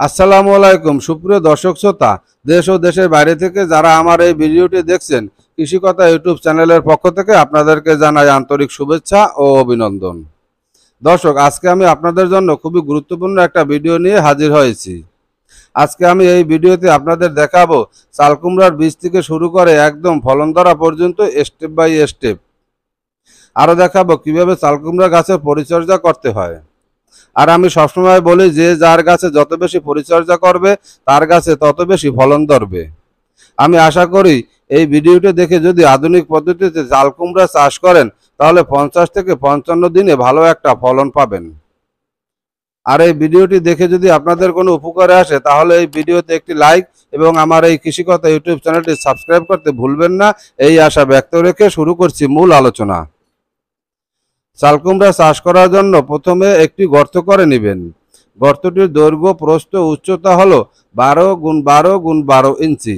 আসসালামু আলাইকুম সুপ্রিয় দর্শক শ্রোতা, দেশ ও দেশের বাইরে থেকে যারা আমার এই ভিডিওটি দেখছেন, কৃষিকথা ইউটিউব চ্যানেলের পক্ষ থেকে আপনাদেরকে জানাই আন্তরিক শুভেচ্ছা ও অভিনন্দন। দর্শক, আজকে আমি আপনাদের জন্য খুবই গুরুত্বপূর্ণ একটা ভিডিও নিয়ে হাজির হয়েছি। আজকে আমি এই ভিডিওতে আপনাদের দেখাবো চাল কুমড়ার বীজ থেকে শুরু করে একদম ফলন ধরা পর্যন্ত স্টেপ বাই স্টেপ। আরও দেখাবো কিভাবে চাল কুমড়া গাছের পরিচর্যা করতে হয়। আর আমি সবসময় বলি যে যার গাছে যত বেশি পরিচর্যা করবে তার গাছে তত বেশি ফলন ধরবে। আমি আশা করি এই ভিডিওটি দেখে যদি আধুনিক পদ্ধতিতে চাল কুমড়া চাষ করেন তাহলে 50 থেকে 55 দিনে ভালো একটা ফলন পাবেন। আর এই ভিডিওটি দেখে যদি আপনাদের কোনো উপকারে আসে তাহলে এই ভিডিওতে একটি লাইক এবং আমার এই কৃষিকথা ইউটিউব চ্যানেলটি সাবস্ক্রাইব করতে ভুলবেন না, এই আশা ব্যক্ত রেখে শুরু করছি মূল আলোচনা। চাল কুমড়া চাষ করার জন্য প্রথমে একটি গর্ত করে নেবেন। গর্তটির দৈর্ঘ্য প্রস্থ উচ্চতা হলো 12x12x12 ইঞ্চি।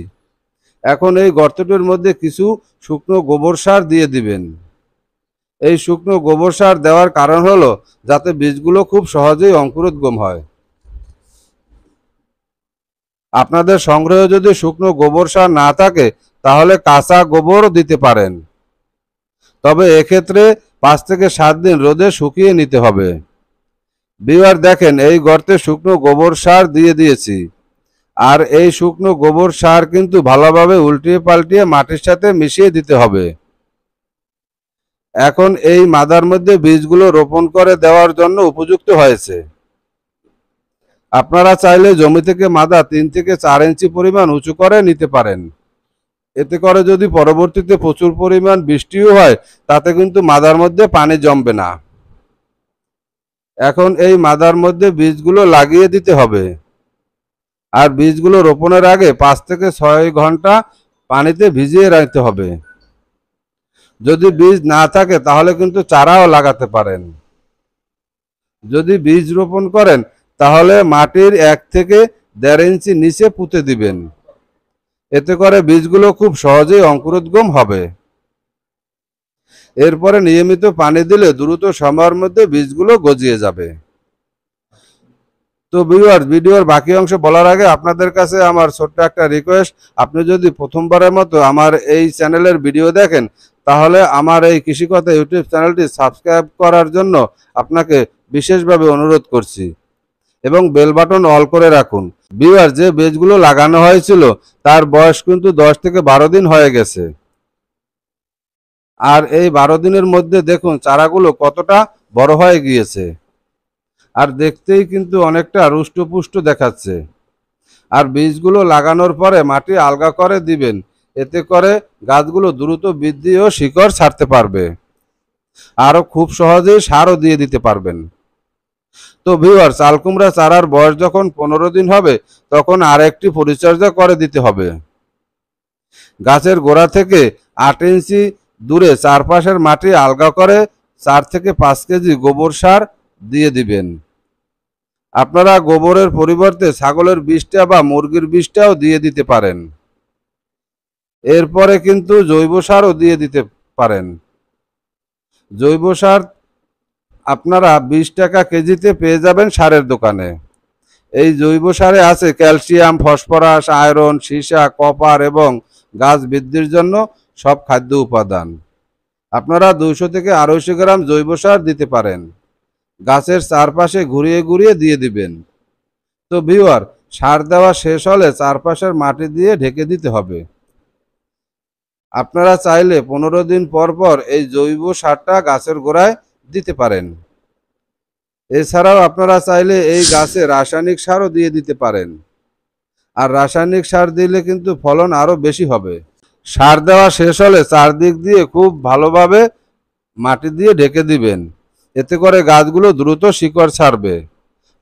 এখন এই গর্তটির মধ্যে কিছু শুকনো গোবর সার দিয়ে দিবেন। এই শুকনো গোবর সার দেওয়ার কারণ হলো যাতে বীজগুলো খুব সহজেই অঙ্কুরোদ্গম হয়। আপনাদের সংগ্রহে যদি শুকনো গোবর সার না থাকে তাহলে কাঁচা গোবরও দিতে পারেন, তবে এক্ষেত্রে 5 থেকে 7 দিন রোদে শুকিয়ে নিতে হবে। ভিউয়ার দেখেন, এই গর্তে শুকনো গোবর সার দিয়ে দিয়েছি। আর এই শুকনো গোবর সার কিন্তু ভালোভাবে উল্টিয়ে পাল্টিয়ে মাটির সাথে মিশিয়ে দিতে হবে। এখন এই মাদার মধ্যে বীজগুলো রোপণ করে দেওয়ার জন্য উপযুক্ত হয়েছে। আপনারা চাইলে জমি থেকে মাদা 3 থেকে 4 ইঞ্চি পরিমাণ উঁচু করে নিতে পারেন। এতে করে যদি পরবর্তীতে প্রচুর পরিমাণ বৃষ্টিও হয় তাতে কিন্তু মাদার মধ্যে পানি জমবে না। এখন এই মাদার মধ্যে বীজগুলো লাগিয়ে দিতে হবে। আর বীজগুলো রোপণের আগে 5 থেকে 6 ঘন্টা পানিতে ভিজিয়ে রাখতে হবে। যদি বীজ না থাকে তাহলে কিন্তু চারাও লাগাতে পারেন। যদি বীজ রোপণ করেন তাহলে মাটির 1 থেকে 1.5 ইঞ্চি নিচে পুঁতে দিবেন। এতে করে বীজগুলো খুব সহজেই অঙ্কুরোদ্গম হবে। এরপরে নিয়মিত পানি দিলে দ্রুত সময়ের মধ্যে বীজগুলো গজিয়ে যাবে। তো ভিউয়ার্স, ভিডিওর বাকি অংশ বলার আগে আপনাদের কাছে আমার ছোট্ট একটা রিকোয়েস্ট, আপনি যদি প্রথমবারের মতো আমার এই চ্যানেলের ভিডিও দেখেন তাহলে আমার এই কৃষিকথা ইউটিউব চ্যানেলটি সাবস্ক্রাইব করার জন্য আপনাকে বিশেষভাবে অনুরোধ করছি এবং বেল বাটন অল করে রাখুন। ভিউয়ার্স, যে বীজগুলো লাগানো হয়েছিল তার বয়স কিন্তু 10 থেকে 12 দিন হয়ে গেছে। আর এই 12 দিনের মধ্যে দেখুন চারাগুলো কতটা বড় হয়ে গিয়েছে। আর দেখতেই কিন্তু অনেকটা রুষ্টপুষ্ট দেখাচ্ছে। আর বীজগুলো লাগানোর পরে মাটি আলগা করে দিবেন, এতে করে গাছগুলো দ্রুত বৃদ্ধি ও শিকড় ছাড়তে পারবে। আরও খুব সহজেই সারও দিয়ে দিতে পারবেন। তো ভিউয়ার, চাল কুমড়া চারার বয়স যখন 15 দিন হবে তখন আর একটি পরিচর্যা করে দিতে হবে। গাছের গোড়া থেকে 8 ইঞ্চি দূরে চারপাশের মাটি আলগা করে 4 থেকে 5 কেজি গোবর সার দিয়ে দিবেন। আপনারা গোবরের পরিবর্তে ছাগলের বিষটা বা মুরগির বিষটাও দিয়ে দিতে পারেন। এরপরে কিন্তু জৈব সারও দিয়ে দিতে পারেন। জৈব সার আপনারা 20 টাকা কেজিতে পেয়ে যাবেন সারের দোকানে। এই জৈব সারে আছে ক্যালসিয়াম, ফসফরাস, আয়রন, সীসা, কপার এবং গাছ বৃদ্ধির জন্য সব খাদ্য উপাদান। আপনারা 200 থেকে 250 গ্রাম জৈব সার দিতে পারেন। গাছের চারপাশে ঘুরিয়ে ঘুরিয়ে দিয়ে দিবেন। তো ভিউয়ার, সার দেওয়া শেষ হলে চারপাশের মাটি দিয়ে ঢেকে দিতে হবে। আপনারা চাইলে 15 দিন পর পর এই জৈব সারটা গাছের গোড়ায় দিতে পারেন। এছাড়াও আপনারা চাইলে এই গাছে রাসায়নিক সারও দিয়ে দিতে পারেন। আর রাসায়নিক সার দিলে কিন্তু ফলন আরও বেশি হবে। সার দেওয়া শেষ হলে চারদিক দিয়ে খুব ভালোভাবে মাটি দিয়ে ঢেকে দিবেন। এতে করে গাছগুলো দ্রুত শিকড় ছাড়বে।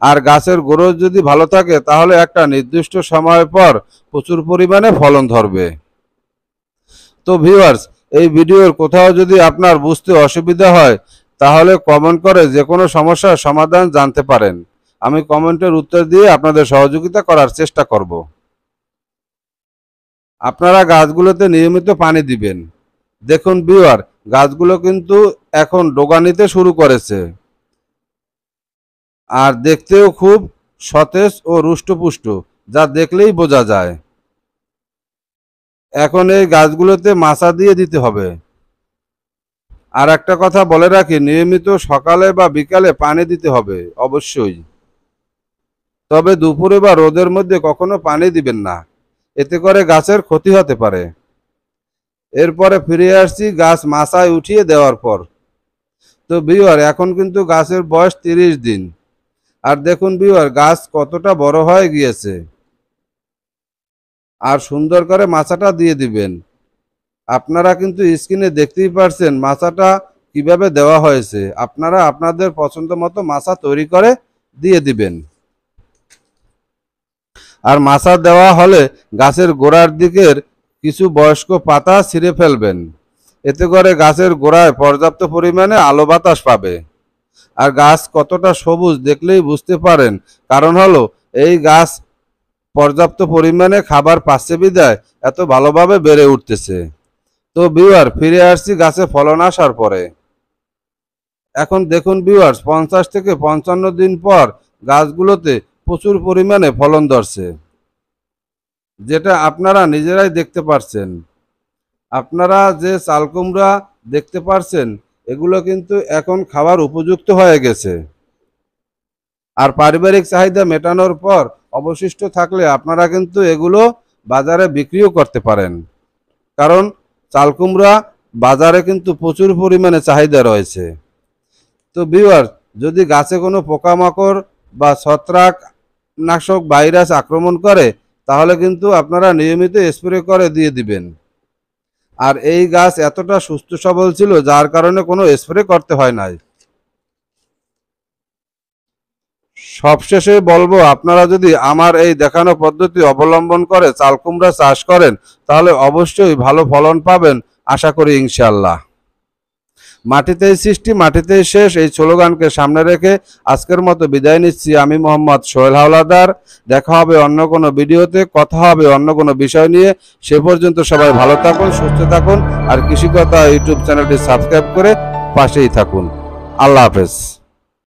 আর গাছের গ্রোথ যদি ভালো থাকে তাহলে একটা নির্দিষ্ট সময় পর প্রচুর পরিমাণে ফলন ধরবে। তো ভিউয়ার্স, এই ভিডিওর কোথাও যদি আপনার বুঝতে অসুবিধা হয় তাহলে কমেন্ট করে যে কোনো সমস্যার সমাধান জানতে পারেন। আমি কমেন্টের উত্তর দিয়ে আপনাদের সহযোগিতা করার চেষ্টা করব। আপনারা গাছগুলোতে নিয়মিত পানি দিবেন। দেখুন ভিউয়ার, গাছগুলো কিন্তু এখন ডগা নিতে শুরু করেছে আর দেখতেও খুব সতেজ ও রুষ্টপুষ্ট, যা দেখলেই বোঝা যায়। এখন এই গাছগুলোতে মাচা দিয়ে দিতে হবে। আর একটা কথা বলে রাখি, নিয়মিত সকালে বা বিকালে পানি দিতে হবে অবশ্যই। তবে দুপুরে বা রোদের মধ্যে কখনো পানি দিবেন না, এতে করে গাছের ক্ষতি হতে পারে। এরপরে ফিরে আসছি গাছ মাচায় উঠিয়ে দেওয়ার পর। তো ভিউয়ার, এখন কিন্তু গাছের বয়স 30 দিন। আর দেখুন ভিউয়ার, গাছ কতটা বড় হয়ে গিয়েছে। আর সুন্দর করে মাচাটা দিয়ে দিবেন। আপনারা কিন্তু স্ক্রিনে দেখতেই পারছেন মাচাটা কিভাবে দেওয়া হয়েছে। আপনারা আপনাদের পছন্দ মতো মাচা তৈরি করে দিয়ে দিবেন। আর মাচা দেওয়া হলে গাছের গোড়ার দিকের কিছু বয়স্ক পাতা ছিঁড়ে ফেলবেন, এতে করে গাছের গোড়ায় পর্যাপ্ত পরিমাণে আলো বাতাস পাবে। আর গাছ কতটা সবুজ দেখলেই বুঝতে পারেন, কারণ হলো এই গাছ পর্যাপ্ত পরিমাণে খাবার পাচ্ছে বিধায় এত ভালোভাবে বেড়ে উঠতেছে। তো ভিউয়ার, ফিরে আসছি গাছে ফলন আসার পরে। এখন দেখুন ভিউয়ার্স, 50 থেকে 55 দিন পর গাছগুলোতে প্রচুর পরিমাণে ফলন ধরছে, যেটা আপনারা নিজেরাই দেখতে পারছেন। আপনারা যে চাল কুমড়া দেখতে পারছেন, এগুলো কিন্তু এখন খাবার উপযুক্ত হয়ে গেছে। আর পারিবারিক চাহিদা মেটানোর পর অবশিষ্ট থাকলে আপনারা কিন্তু এগুলো বাজারে বিক্রিও করতে পারেন, কারণ চাল কুমড়া বাজারে কিন্তু প্রচুর পরিমাণে চাহিদা রয়েছে। তো ভিউয়ার্স, যদি গাছে কোনো পোকামাকড় বা ছত্রাক নাশক ভাইরাস আক্রমণ করে, তাহলে কিন্তু আপনারা নিয়মিত স্প্রে করে দিয়ে দিবেন। আর এই গাছ এতটা সুস্থ সবল ছিল, যার কারণে কোনো স্প্রে করতে হয় নাই। সবশেষে বলবো, আপনারা যদি আমার এই দেখানো পদ্ধতি অবলম্বন করে চাল কুমড়া চাষ করেন, তাহলে অবশ্যই ভালো ফলন পাবেন, আশা করি ইনশাআল্লাহ। মাটিতেই সৃষ্টি মাটিতেই শেষ, এই স্লোগানকে সামনে রেখে আজকের মতো বিদায় নিচ্ছি। আমি মোহাম্মদ সোহেল হাওলাদার। দেখা হবে অন্য কোনো ভিডিওতে, কথা হবে অন্য কোনো বিষয় নিয়ে। সে পর্যন্ত সবাই ভালো থাকুন, সুস্থ থাকুন, আর কৃষিকথা ইউটিউব চ্যানেলটি সাবস্ক্রাইব করে পাশেই থাকুন। আল্লাহ হাফেজ।